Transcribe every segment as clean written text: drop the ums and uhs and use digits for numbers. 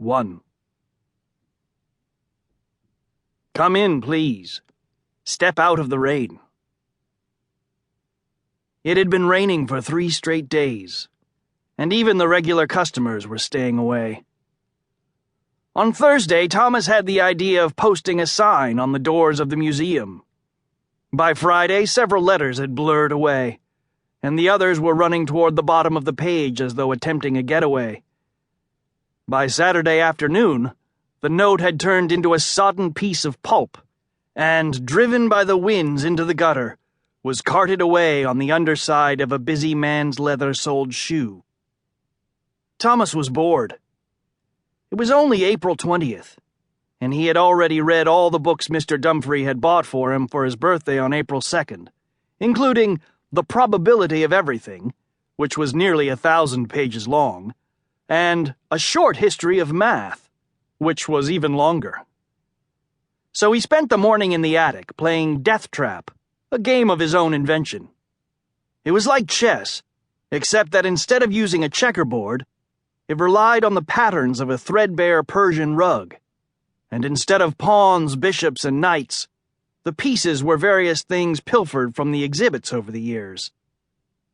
1. Come in, please. Step out of the rain. It had been raining for 3 straight days, and even the regular customers were staying away. On Thursday, Thomas had the idea of posting a sign on the doors of the museum. By Friday, several letters had blurred away, and the others were running toward the bottom of the page as though attempting a getaway. By Saturday afternoon, the note had turned into a sodden piece of pulp, and, driven by the winds into the gutter, was carted away on the underside of a busy man's leather-soled shoe. Thomas was bored. It was only April 20th, and he had already read all the books Mr. Dumfrey had bought for him for his birthday on April 2nd, including The Probability of Everything, which was nearly 1,000 pages long, and A Short History of Math, which was even longer. So he spent the morning in the attic playing Death Trap, a game of his own invention. It was like chess, except that instead of using a checkerboard, it relied on the patterns of a threadbare Persian rug, and instead of pawns, bishops, and knights, the pieces were various things pilfered from the exhibits over the years.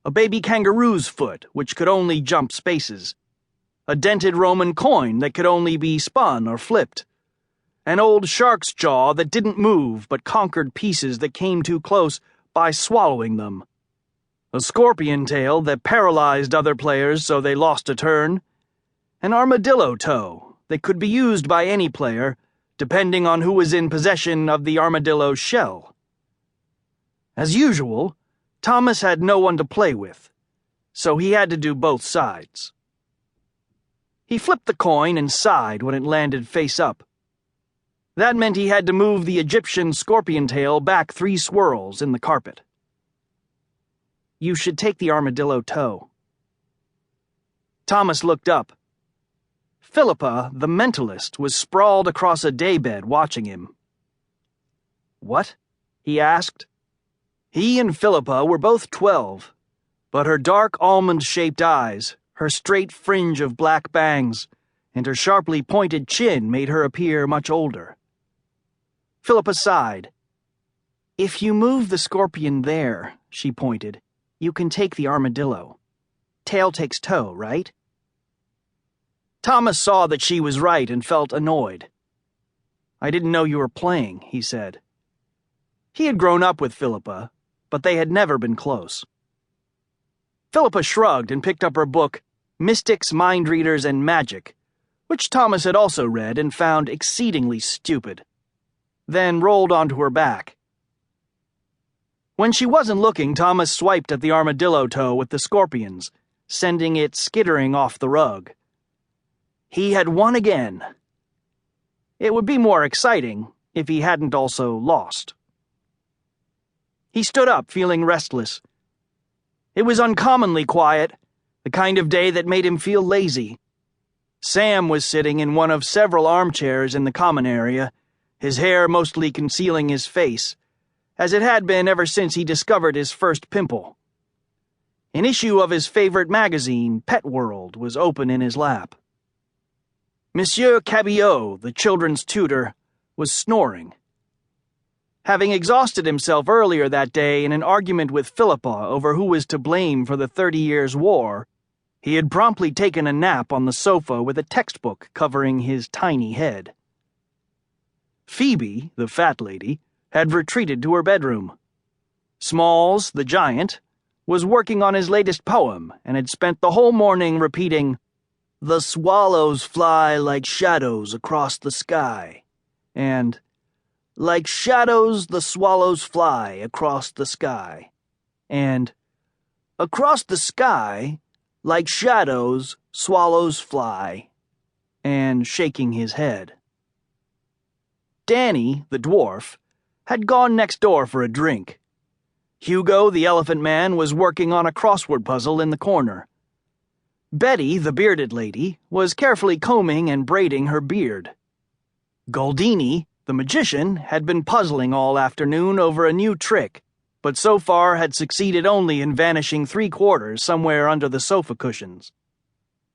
A baby kangaroo's foot, which could only jump spaces, a dented Roman coin that could only be spun or flipped, an old shark's jaw that didn't move but conquered pieces that came too close by swallowing them, a scorpion tail that paralyzed other players so they lost a turn, an armadillo toe that could be used by any player, depending on who was in possession of the armadillo's shell. As usual, Thomas had no one to play with, so he had to do both sides. He flipped the coin and sighed when it landed face up. That meant he had to move the Egyptian scorpion tail back 3 swirls in the carpet. You should take the armadillo toe. Thomas looked up. Philippa, the mentalist, was sprawled across a daybed watching him. What? He asked. He and Philippa were both 12, but her dark almond-shaped eyes, her straight fringe of black bangs, and her sharply pointed chin made her appear much older. Philippa sighed. If you move the scorpion there, she pointed, you can take the armadillo. Tail takes toe, right? Thomas saw that she was right and felt annoyed. I didn't know you were playing, he said. He had grown up with Philippa, but they had never been close. Philippa shrugged and picked up her book, Mystics, Mind Readers, and Magic, which Thomas had also read and found exceedingly stupid, then rolled onto her back. When she wasn't looking, Thomas swiped at the armadillo toe with the scorpions, sending it skittering off the rug. He had won again. It would be more exciting if he hadn't also lost. He stood up, feeling restless. It was uncommonly quiet, the kind of day that made him feel lazy. Sam was sitting in one of several armchairs in the common area, his hair mostly concealing his face, as it had been ever since he discovered his first pimple. An issue of his favorite magazine, Pet World, was open in his lap. Monsieur Cabillot, the children's tutor, was snoring. Having exhausted himself earlier that day in an argument with Philippa over who was to blame for the 30 Years' War, he had promptly taken a nap on the sofa with a textbook covering his tiny head. Phoebe, the fat lady, had retreated to her bedroom. Smalls, the giant, was working on his latest poem and had spent the whole morning repeating, "The swallows fly like shadows across the sky," and "Like shadows the swallows fly across the sky," and "Across the sky, like shadows, swallows fly," and shaking his head. Danny, the dwarf, had gone next door for a drink. Hugo, the elephant man, was working on a crossword puzzle in the corner. Betty, the bearded lady, was carefully combing and braiding her beard. Goldini, the magician, had been puzzling all afternoon over a new trick, but so far had succeeded only in vanishing 3/4 somewhere under the sofa cushions.